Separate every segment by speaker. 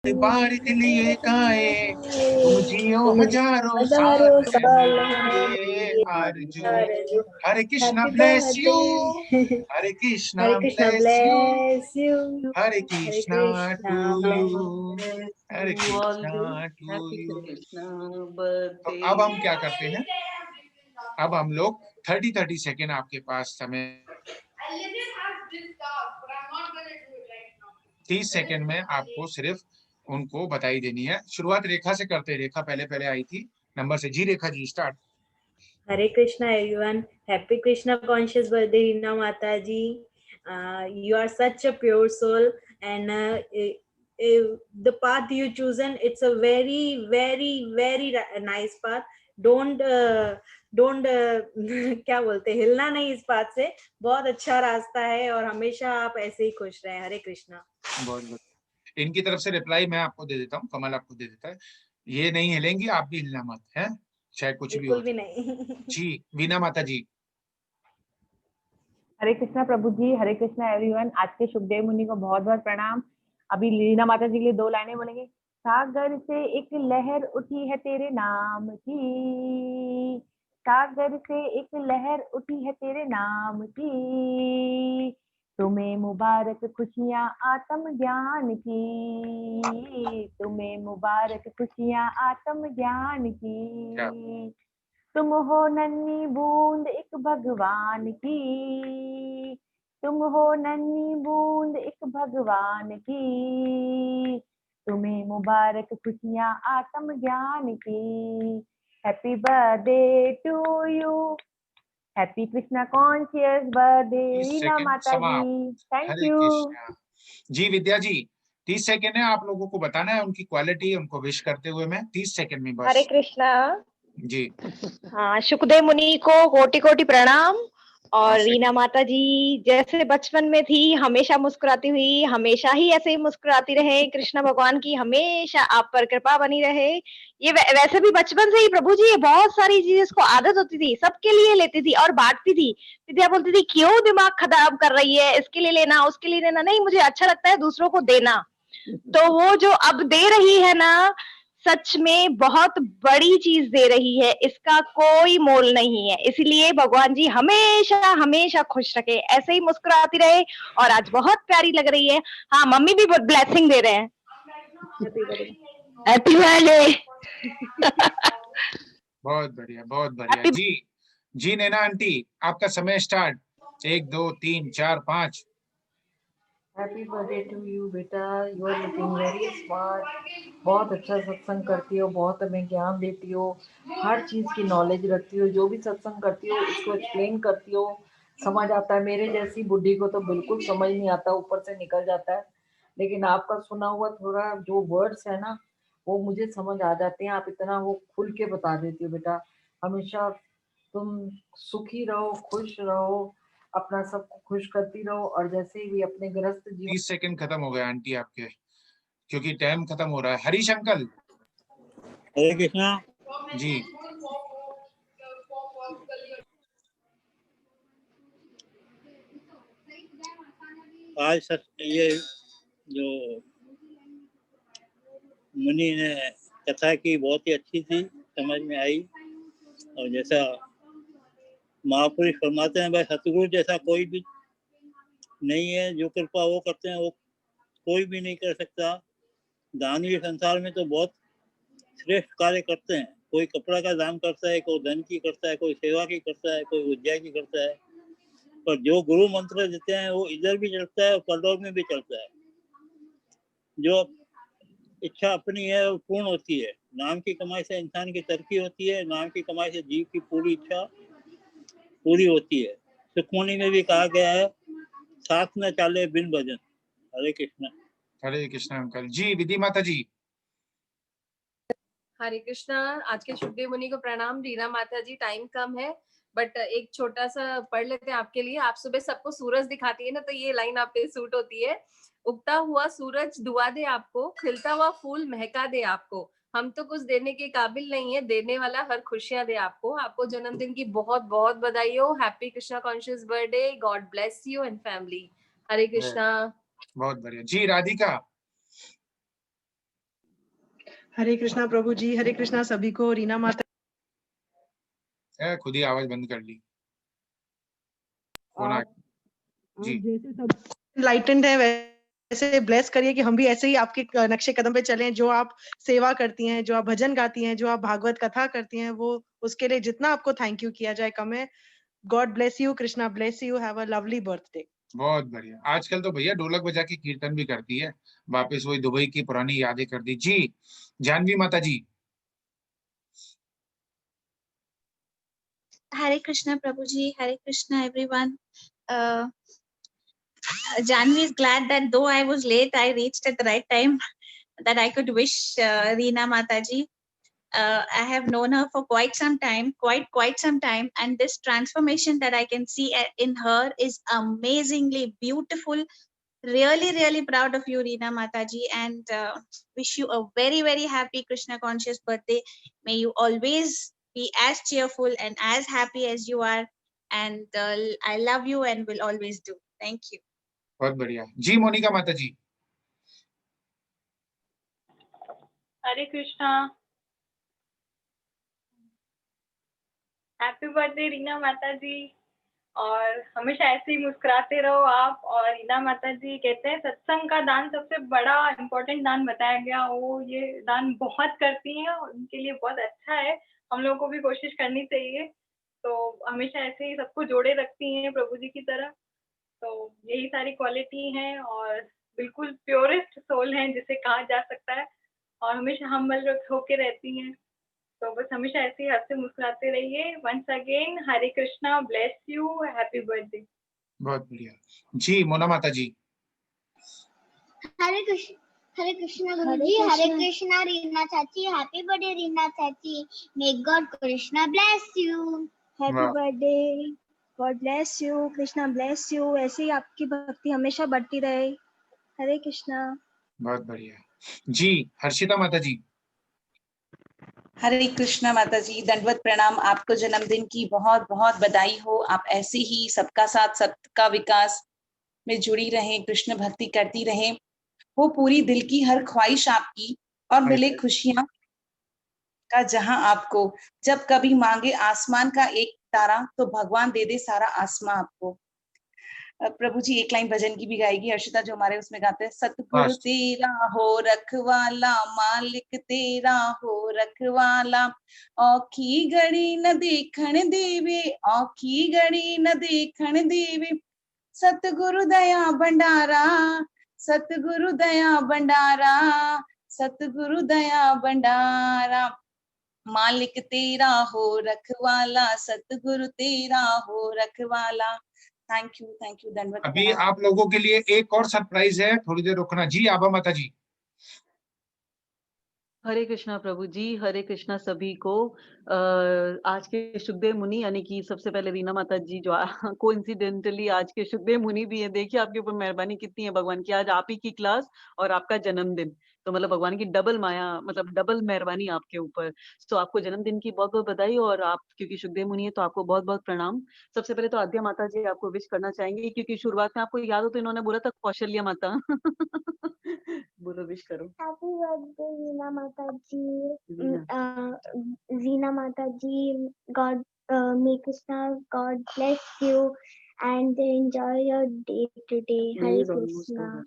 Speaker 1: बारिश लिए गाए, तुम जियो
Speaker 2: तुम
Speaker 1: हजारों साल
Speaker 2: हजारों
Speaker 1: है
Speaker 2: साल
Speaker 1: मेरे
Speaker 2: ये
Speaker 1: आरज़ू।
Speaker 2: आरज़ू।
Speaker 1: Hare Krishna
Speaker 2: happy
Speaker 1: bless you,
Speaker 2: birthday.
Speaker 1: Hare Krishna
Speaker 2: Hare Krishna
Speaker 1: bless you,
Speaker 2: bless you.
Speaker 1: Hare
Speaker 2: Hare
Speaker 1: Krishna
Speaker 2: Krishna
Speaker 1: to you,
Speaker 2: bless
Speaker 1: Hare
Speaker 3: you all
Speaker 1: Krishna
Speaker 3: you.
Speaker 1: To
Speaker 3: Happy
Speaker 1: you.
Speaker 3: Krishna
Speaker 1: तो
Speaker 3: birthday.
Speaker 1: अब हम क्या करते हैं, अब हम लोग 30 सेकेंड आपके पास समय, 30 सेकेंड में आपको सिर्फ उनको बधाई देनी है। शुरुआत रेखा से करते हैं, रेखा पहले आई थी नंबर से। जी Rekha ji start.
Speaker 2: Hare Krishna everyone, happy Krishna conscious birthday Reena माता ji. You are such a pure soul, and the path you chosen, it's a very very very nice path. Don't क्या बोलते, हिलना नहीं इस बात से। बहुत अच्छा रास्ता है और हमेशा आप ऐसे ही खुश रहें। हरे कृष्णा।
Speaker 1: बहुत बहुत इनकी तरफ से रिप्लाई मैं आपको दे देता हूँ, कमल आपको दे देता है। ये नहीं हिलेंगी, आप भी हिलना मत है, चाहे कुछ भी हो।
Speaker 2: बिल्कुल भी नहीं।
Speaker 1: जी वीना माता जी।
Speaker 4: हरे कृष्णा प्रभु जी, हरे कृष्णा एवरीवन। आज के सुखदेव मुनि को बहुत बहुत प्रणाम। अभी लीना माता जी के लिए 2 लाइनें बोलेंगे। सागर से एक लहर उठी है तेरे नाम की, सागर से एक लहर उठी है तेरे नाम की, तुम्हें मुबारक खुशियां आत्म ज्ञान की, तुम्हें मुबारक खुशियां आत्म ज्ञान की, तुम हो नन्ही बूंद एक भगवान की, तुम हो नन्ही बूंद एक भगवान की, तुम्हें मुबारक खुशियां आत्म ज्ञान की। Happy birthday to you, happy Krishna conscious birthday
Speaker 1: 30
Speaker 4: Reena
Speaker 1: second
Speaker 4: माता
Speaker 1: समाप्त।
Speaker 4: जी। Thank
Speaker 1: Hare
Speaker 4: you.
Speaker 1: कृष्णा। जी विद्या जी 30 सेकेंड है, आप लोगों को बताना है उनकी क्वालिटी, उनको विश करते हुए मैं 30 सेकेंड में
Speaker 5: हरे
Speaker 1: बस।
Speaker 5: कृष्णा।
Speaker 1: जी
Speaker 5: हाँ, सुखदेव मुनि को कोटि कोटि प्रणाम। और
Speaker 1: 5
Speaker 5: रीना
Speaker 1: सेकेंड।
Speaker 5: माता जी जैसे बचपन में थी, हमेशा मुस्कुराती हुई, हमेशा ही ऐसे ही मुस्कुराती रहे। कृष्ण भगवान की हमेशा आप पर कृपा बनी रहे। ये वैसे भी बचपन से ही प्रभु जी ये बहुत सारी चीजें इसको आदत होती थी, सबके लिए लेती थी और बांटती थी। विद्या बोलती थी क्यों दिमाग खराब कर रही है, इसके लिए लेना उसके लिए लेना नहीं, मुझे अच्छा लगता है दूसरों को देना। तो वो जो अब दे रही है ना, सच में बहुत बड़ी चीज दे रही है, इसका कोई मोल नहीं है। इसलिए भगवान जी हमेशा हमेशा खुश रखे, ऐसे ही मुस्कुराती रहे। और आज बहुत प्यारी लग रही है। हाँ, मम्मी भी ब्लेसिंग दे रहे हैं। Happy birthday.
Speaker 1: बहुत बढ़िया बहुत बढ़िया। जी जी नैना आंटी आपका समय start. 1 2 3 4 5।
Speaker 3: Happy birthday to you बेटा, you are looking very smart. बहुत अच्छा सत्संग करती हो, बहुत हमें ज्ञान देती हो, हर चीज़ की नॉलेज रखती हो, जो भी सत्संग करती हो उसको एक्सप्लेन करती हो, समझ आता है। मेरे जैसी बुढ़ी को तो बिल्कुल समझ नहीं आता, ऊपर से निकल जाता है। लेकिन आपका सुना हुआ थोड़ा जो वर्ड्स है ना, वो मुझे समझ आ जाते हैं। आप इतना वो खुल के बता देती हो बेटा। हमेशा तुम सुखी रहो, खुश रहो, अपना सबको खुश करती रहो, और जैसे भी अपने गृहस्थ जीवन।
Speaker 1: 30 सेकेंड खत्म हो गए आंटी आपके, क्योंकि टाइम खत्म हो रहा है। हरीश अंकल।
Speaker 6: हरे कृष्णा।
Speaker 1: जी
Speaker 6: आज ये जो मुनि ने कथा की बहुत ही अच्छी थी, समझ में आई। और जैसा महापुरुष फरमाते हैं, भाई सतगुरु जैसा कोई भी नहीं है, जो कृपा वो करते हैं वो कोई भी नहीं कर सकता। दानवीय संसार में तो बहुत श्रेष्ठ कार्य करते हैं, कोई कपड़ा का दान करता है, कोई धन की करता है, कोई सेवा की करता है, कोई विद्या की करता है। पर जो गुरु मंत्र देते हैं वो इधर भी चलता है और परलोक में भी चलता है। जो इच्छा अपनी है वो पूर्ण होती है। नाम की कमाई से इंसान की तरक्की होती है, नाम की कमाई से जीव की पूरी इच्छा पूरी होती है। सुखमणि में भी कहा गया है, साथ न चाले बिन भजन। हरे कृष्णा।
Speaker 1: हरे कृष्णा अंकल। जी विधि माता जी।
Speaker 7: हरे कृष्णा। आज के सुखदेव मुनि को प्रणाम। रीना माता जी टाइम कम है, बट एक छोटा सा पढ़ लेते हैं आपके लिए। आप सुबह सबको सूरज दिखाती है ना, तो ये लाइन आप पे सूट होती है। उगता हुआ सूरज दुआ दे आपको, खिलता हुआ फूल महका दे आपको, हम तो कुछ देने के काबिल नहीं है, देने वाला हर खुशियां दे आपको। आपको जन्मदिन की बहुत बहुत बधाई हो। Happy Krishna conscious birthday. God bless you and family. Hare Krishna.
Speaker 1: बहुत बढ़िया। जी राधिका।
Speaker 8: हरे कृष्णा प्रभु जी, हरे कृष्णा सभी को। रीना माता
Speaker 1: खुद ही आवाज बंद कर ली। फोन आ जी।
Speaker 8: जैसे सब इनलाइटेंड है वैसे ब्लेस करिए कि हम भी ऐसे ही आपके नक्शे कदम पे चलें। जो आप सेवा करती हैं, जो आप भजन गाती हैं, जो आप भागवत कथा करती हैं, वो उसके लिए जितना आपको थैंक यू किया जाए कम है। God bless you, Krishna bless you, have a lovely birthday.
Speaker 1: बहुत बढ़िया। आजकल तो भैया ढोलक बजा के कीर्तन भी करती है। वापस वही दुबई की पुरानी यादें कर दी जी। जानवी माता जी।
Speaker 9: Hare Krishna Prabhuji, Hare Krishna everyone. Janvi is glad that though I was late, I reached at the right time, that I could wish Reena Mataji. I have known her for quite some time, quite some time, and this transformation that I can see in her is amazingly beautiful. Really proud of you, Reena Mataji, and wish you a very happy Krishna conscious birthday. May you always be as cheerful and as happy as you are, and I love you and will always do. Thank you.
Speaker 1: बहुत बढ़िया जी। मोनिका माता जी।
Speaker 10: Hare Krishna. Happy birthday Reena माता जी, और हमेशा ऐसे ही मुस्कुराते रहो आप। और रीना माता जी कहते हैं सत्संग का दान सबसे बड़ा इम्पोर्टेंट दान बताया गया, वो ये दान बहुत करती हैं और उनके लिए बहुत अच्छा है। हम लोगों को भी कोशिश करनी चाहिए। तो हमेशा ऐसे ही सबको जोड़े रखती हैं प्रभु जी की तरह। तो यही सारी क्वालिटी हैं और बिल्कुल प्योरेस्ट सोल हैं जिसे कहा जा सकता है, और हमेशा हम्बल होके रहती हैं। तो बस हमेशा ऐसे ही हंसते मुस्कुराते रहिए। Once again Hare Krishna, bless you, happy birthday.
Speaker 1: बहुत बढ़िया जी। मोना माता जी।
Speaker 11: हरे कृष्णा गुरुजी, हरे कृष्णा रीना चाची, हैप्पी बर्थडे रीना चाची, may God Krishna bless you.
Speaker 12: Happy birthday, god bless you, Krishna bless you. ऐसे ही आपकी भक्ति हमेशा बढ़ती रहे। हरे कृष्णा।
Speaker 1: बहुत बढ़िया जी। हर्षिता माता जी।
Speaker 13: हरे कृष्णा माता जी, दंडवत प्रणाम। आपको जन्मदिन की बहुत बहुत बधाई हो। आप ऐसे ही सबका साथ सबका विकास में जुड़ी रहें, कृष्ण भक्ति करती रहें। वो पूरी दिल की हर ख्वाहिश आपकी, और मिले खुशियां का जहां आपको। जब कभी मांगे आसमान का एक तारा, तो भगवान दे दे सारा आसमां आपको। प्रभु जी एक लाइन भजन की भी गाएगी हर्षिता, जो हमारे उसमें गाते हैं। सतगुरु तेरा हो रखवाला, मालिक तेरा हो रखवाला, औखी घड़ी न देखण देवे, औखी घड़ी न देखण देवे, सतगुरु दया भंडारा, सतगुरु दया भंडारा, सतगुरु दया भंडारा, मालिक तेरा हो रखवाला, सतगुरु तेरा हो रखवाला। थैंक यू धन्यवाद।
Speaker 1: अभी आप लोगों के लिए एक और सरप्राइज है, थोड़ी देर रुकना जी। आभा माता जी।
Speaker 14: हरे कृष्णा प्रभु जी, हरे कृष्णा सभी को। आज के सुखदेव मुनि यानी कि सबसे पहले रीना माता जी जो कोइंसिडेंटली आज के सुखदेव मुनि भी है। देखिए आपके ऊपर मेहरबानी कितनी है भगवान की, आज आप ही की क्लास और आपका जन्मदिन, तो मतलब भगवान की डबल माया, मतलब डबल मेहरबानी आपके ऊपर। तो आपको जन्मदिन की बहुत बहुत बधाई, और आप क्योंकि सुखदेव मुनि है तो आपको बहुत बहुत प्रणाम। सबसे पहले तो आद्या माता जी आपको विश करना चाहेंगे, क्योंकि शुरुआत में आपको याद हो तो इन्होंने बोला था कौशल्या माता। बोलो, विश करो।
Speaker 12: हैप्पी बर्थडे रीना माता जी, रीना माता ji, god may Krishna god bless you and enjoy your day today. Hare Krishna.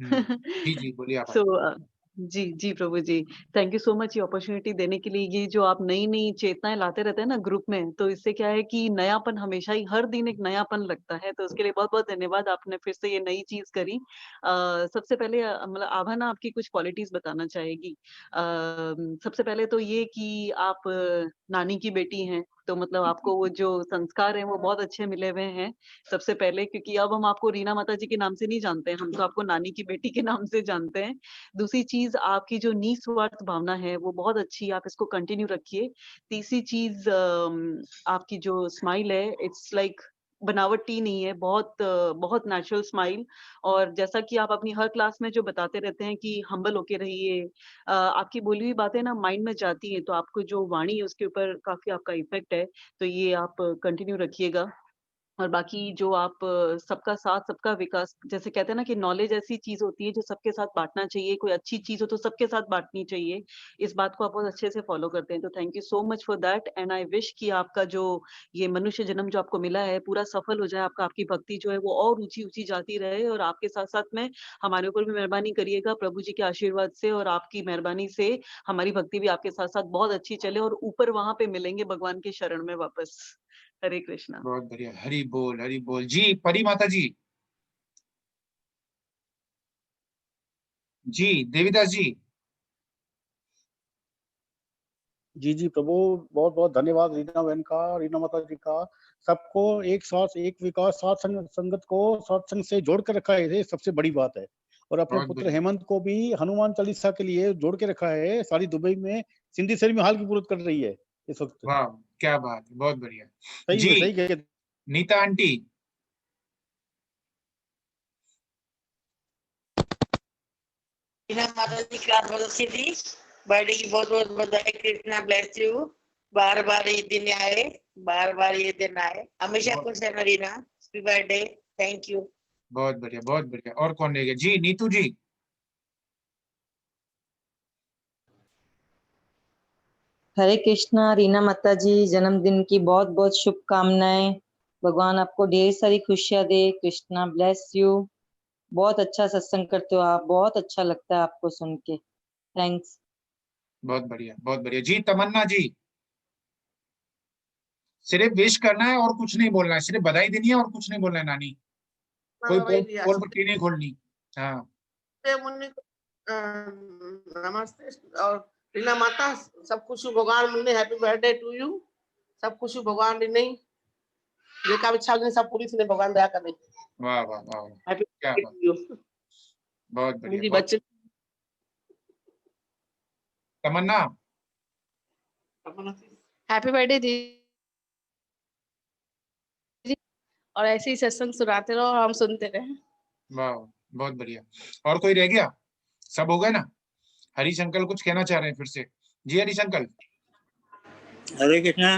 Speaker 1: जी जी बोलिए आप।
Speaker 14: जी प्रभु जी, थैंक यू सो मच ये अपॉर्चुनिटी देने के लिए। ये जो आप नई नई चेतनाएं लाते रहते हैं ना ग्रुप में, तो इससे क्या है कि नयापन हमेशा ही, हर दिन एक नयापन लगता है। तो उसके लिए बहुत बहुत धन्यवाद, आपने फिर से ये नई चीज करी। सबसे पहले मतलब आभा ना आपकी कुछ क्वालिटीज बताना चाहेगी। सबसे पहले तो ये कि आप नानी की बेटी हैं, तो मतलब आपको वो जो संस्कार हैं वो बहुत अच्छे मिले हुए हैं सबसे पहले, क्योंकि अब हम आपको रीना माता जी के नाम से नहीं जानते हैं, हम तो आपको नानी की बेटी के नाम से जानते हैं। दूसरी चीज, आपकी जो निस्वार्थ भावना है वो बहुत अच्छी, आप इसको कंटिन्यू रखिए। तीसरी चीज, आपकी जो स्माइल है, इट्स लाइक बनावटी नहीं है, बहुत नेचुरल स्माइल। और जैसा कि आप अपनी हर क्लास में जो बताते रहते हैं कि हम्बल होके रहिए, आपकी बोली हुई बातें ना माइंड में जाती हैं, तो आपको जो वाणी है उसके ऊपर काफी आपका इफेक्ट है, तो ये आप कंटिन्यू रखिएगा। और बाकी जो आप सबका साथ सबका विकास, जैसे कहते हैं ना कि नॉलेज ऐसी चीज होती है जो सबके साथ बांटना चाहिए, कोई अच्छी चीज हो तो सबके साथ बांटनी चाहिए। इस बात को आप बहुत अच्छे से फॉलो करते हैं, तो thank you so much for that. And I wish कि आपका जो ये मनुष्य जन्म जो आपको मिला है पूरा सफल हो जाए, आपकी भक्ति जो है वो और ऊंची ऊंची जाती रहे, और आपके साथ साथ में हमारे ऊपर भी मेहरबानी करिएगा प्रभु जी के आशीर्वाद से, और आपकी मेहरबानी से हमारी भक्ति भी आपके साथ साथ बहुत अच्छी चले, और ऊपर वहां पे मिलेंगे भगवान के शरण में वापस। हरे कृष्णा।
Speaker 1: बहुत बढ़िया, हरि बोल हरि बोल। जी परी माता जी, जी देवीदास जी।
Speaker 15: जी जी प्रभु, बहुत बहुत धन्यवाद रीना बहन का, रीना माता जी का। सबको एक साथ एक विकास साथ संगत को सत्संग से जोड़ कर रखा है, ये सबसे बड़ी बात है। और अपने
Speaker 1: बहुत
Speaker 15: पुत्र
Speaker 1: बढ़िया।
Speaker 15: हेमंत को भी हनुमान चालीसा के लिए जोड़ के रखा है। सारी दुबई में सिंधी शरीर में हाल की पूर्त कर रही है इस वक्त।
Speaker 1: वाह क्या बात है, बहुत बढ़िया।
Speaker 15: सही में
Speaker 1: जी
Speaker 15: सही कह।
Speaker 1: नीता आंटी।
Speaker 16: रीना माता जी क्लास बदलती थी, बर्थडे की बहुत बहुत बधाई। Krishna bless you. बार बार ये दिन आए, बार बार ये दिन आए, हमेशा खुश रहना Reena. Happy birthday. Thank you.
Speaker 1: बहुत बढ़िया बहुत बढ़िया। और कौन रह गया? जी नीतू जी।
Speaker 17: हरे कृष्णा। रीना माता जी जन्मदिन की बहुत बहुत शुभकामनाएं। भगवान आपको ढेर सारी खुशियां दे। Krishna bless you. बहुत अच्छा सत्संग करते हो आप, बहुत अच्छा लगता है आपको सुन के। थैंक्स।
Speaker 1: बहुत बढ़िया बहुत बढ़िया। जी तमन्ना जी। सिर्फ विश करना है और कुछ नहीं बोलना है, सिर्फ बधाई देनी है और कुछ नहीं बोलना है नानी। कोई पोल पर टीने खोलनी। हाँ
Speaker 18: मुनि को, नमस्ते। और रीना माता सब कुछ भगवान मुनि, हैप्पी बर्थडे टू यू। सब कुछ भगवान नहीं जेका इच्छा नहीं सब पूरी थी, भगवान दया करे।
Speaker 1: वाह वाह वाह वाह,
Speaker 18: हैप्पी
Speaker 1: क्या
Speaker 18: बर्थडे
Speaker 1: बात,
Speaker 18: टू यू।
Speaker 1: बहुत बढ़िया
Speaker 18: मुझे
Speaker 1: बहुत।
Speaker 18: बच्चे
Speaker 1: तमन्ना।
Speaker 19: हैप्पी बर्थडे दी, और ऐसे ही सत्संग सुनाते रहो और हम सुनते रहे।
Speaker 1: वाह बहुत बढ़िया। और कोई रह गया? सब हो गए ना? हरीश अंकल कुछ कहना चाह रहे हैं फिर से। जी हरीश अंकल।
Speaker 6: हरे कृष्णा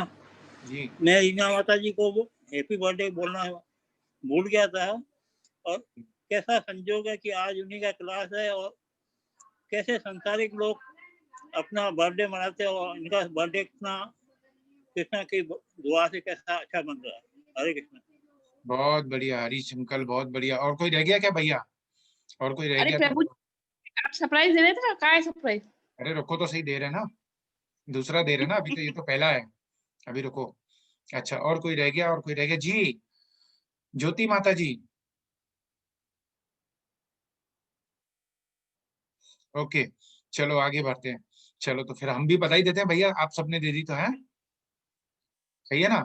Speaker 1: जी।
Speaker 6: मैं रीना माता जी को हैप्पी बर्थडे बोलना भूल गया था, और कैसा संजोग है कि आज उन्हीं का क्लास है, और कैसे संसारिक लोग अपना बर्थडे मनाते हैं, और इनका बर्थडे कितना कृष्णा की दुआ से कैसा अच्छा बन रहा है। हरे कृष्णा।
Speaker 1: बहुत बढ़िया हरीश अंकल, बहुत बढ़िया। और कोई रह गया क्या भैया? और कोई रह
Speaker 19: अरे
Speaker 1: गया
Speaker 19: प्रभु,
Speaker 1: तो?
Speaker 19: आप सरप्राइज दे रहे थे ना, क्या है सरप्राइज?
Speaker 1: अरे रुको तो सही, दे रहे हैं ना, दूसरा दे रहे हैं ना, अभी तो ये तो पहला है, अभी रुको। अच्छा और कोई रह गया? और कोई रह गया? जी ज्योति माता जी। ओके चलो आगे बढ़ते हैं। चलो तो फिर हम भी बधाई देते हैं भैया, आप सबने दे दी तो है, सही है ना?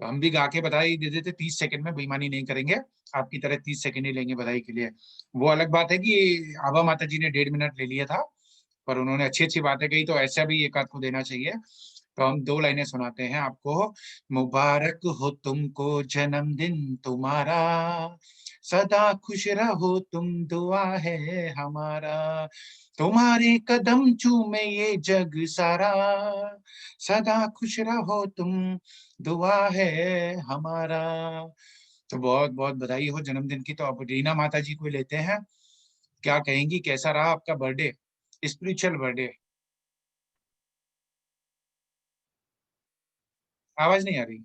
Speaker 1: तो हम भी गा के बधाई दे देते 30 सेकंड में, बेईमानी नहीं करेंगे, आपकी तरह 30 सेकंड ही लेंगे बधाई के लिए। वो अलग बात है कि आभा माता जी ने 1.5 मिनट ले लिया था, पर उन्होंने अच्छी अच्छी बातें कही, तो ऐसा भी एक आध को देना चाहिए। तो हम 2 लाइनें सुनाते हैं आपको। मुबारक हो तुमको जन्मदिन तुम्हारा, सदा खुश रहो तुम, दुआ है हमारा, तुम्हारे कदम चूमे ये जग सारा, सदा खुश रहो तुम, दुआ है हमारा। तो बहुत बहुत बधाई हो जन्मदिन की। तो अब रीना माता जी को लेते हैं, क्या कहेंगी, कैसा रहा आपका बर्थडे, स्पिरिचुअल बर्थडे? आवाज नहीं आ रही।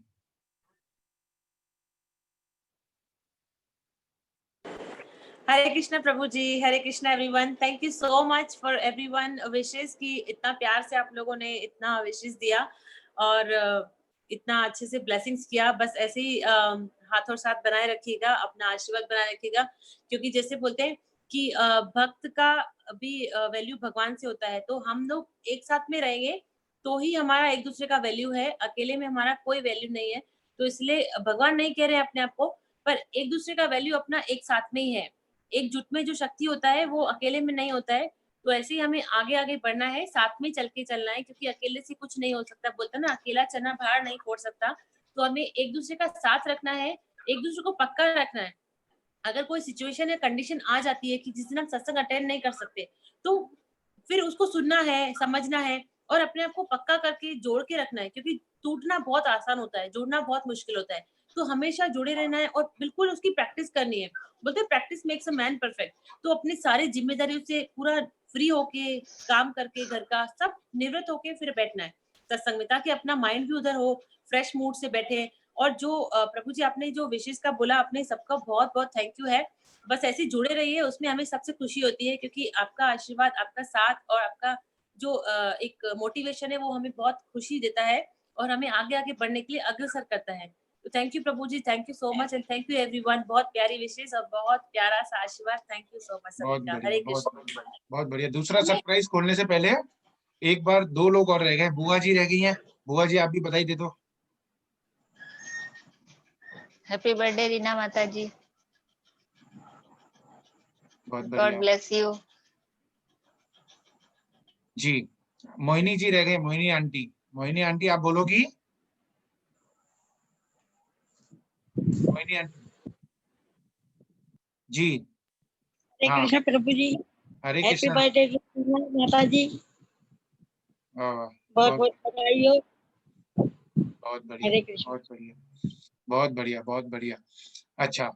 Speaker 20: हरे कृष्णा प्रभु ji. Hare Krishna everyone. Thank you so much for everyone wishes की इतना प्यार से आप लोगों ने इतना विशेस दिया और इतना अच्छे से ब्लेसिंग्स किया। बस ऐसे ही हाथ और साथ बनाए रखिएगा, अपना आशीर्वाद बनाए रखिएगा, क्योंकि जैसे बोलते हैं कि भक्त का भी वैल्यू भगवान से होता है। तो हम लोग एक साथ में रहेंगे तो ही हमारा एक दूसरे का वैल्यू है, अकेले में हमारा कोई वैल्यू नहीं है। तो इसलिए भगवान नहीं कह रहे हैं अपने आप को, पर एक दूसरे का वैल्यू अपना एक साथ में ही है। एकजुट में जो शक्ति होता है वो अकेले में नहीं होता है। तो ऐसे ही हमें आगे आगे बढ़ना है, साथ में चल के चलना है, क्योंकि अकेले से कुछ नहीं हो सकता। बोलते ना, अकेला चना बाहर नहीं फोड़ सकता। तो हमें एक दूसरे का साथ रखना है, एक दूसरे को पक्का रखना है। अगर कोई सिचुएशन या कंडीशन आ जाती है कि जिस दिन हम सत्संग अटेंड नहीं कर सकते, तो फिर उसको सुनना है, समझना है और अपने आप को पक्का करके जोड़ के रखना है, क्योंकि टूटना बहुत आसान होता है, जोड़ना बहुत मुश्किल होता है। तो हमेशा जुड़े रहना है और बिल्कुल उसकी प्रैक्टिस करनी है। बोलते हैं practice makes a man perfect. तो अपनी सारी जिम्मेदारियों से पूरा फ्री होके काम करके घर का सब निवृत्त होके फिर बैठना है सत्संग में, ताकि अपना माइंड भी उधर हो, फ्रेश मूड से बैठे। और जो प्रभु जी आपने जो विशेष का बोला, आपने सबका बहुत बहुत थैंक यू है। बस ऐसे जुड़े रहिए, उसमें हमें सबसे खुशी होती है, क्योंकि आपका आशीर्वाद, आपका साथ और आपका जो एक मोटिवेशन है वो हमें बहुत खुशी देता है और हमें आगे आगे बढ़ने के लिए अग्रसर करता है। तो थैंक यू प्रभु जी, thank you so much and thank you everyone. बहुत प्यारी विशेष और बहुत प्यारा सा आशीर्वाद। थैंक यू सो मच
Speaker 1: बहुत
Speaker 20: सभी का।
Speaker 1: बढ़िया,
Speaker 20: हरे
Speaker 1: बहुत
Speaker 20: कृष्ण।
Speaker 1: बढ़िया, बहुत बढ़िया। दूसरा सरप्राइज खोलने से पहले एक बार 2 लोग और रह गए, बुआ जी रह गई हैं। बुआ जी आप भी बधाई दे दो।
Speaker 21: हैप्पी बर्थडे रीना माता जी,
Speaker 1: बहुत
Speaker 21: गॉड
Speaker 1: बढ़िया
Speaker 21: ब्लेस यू।
Speaker 1: जी। मोहिनी जी रह गए, मोहिनी आंटी। मोहिनी आंटी आप बोलोगी? मोहिनी आंटी जी।
Speaker 22: हरे
Speaker 1: हाँ,
Speaker 22: कृष्ण प्रभु जी,
Speaker 1: हरे
Speaker 22: हैप्पी
Speaker 1: कृष्णा।
Speaker 22: बर्थडे माता जी, बहुत
Speaker 1: बहुत
Speaker 22: बहुत बधाई हो।
Speaker 1: बहुत बढ़िया,
Speaker 22: हरे कृष्ण।
Speaker 1: बहुत बढ़िया, बहुत बढ़िया, बहुत बढ़िया। अच्छा,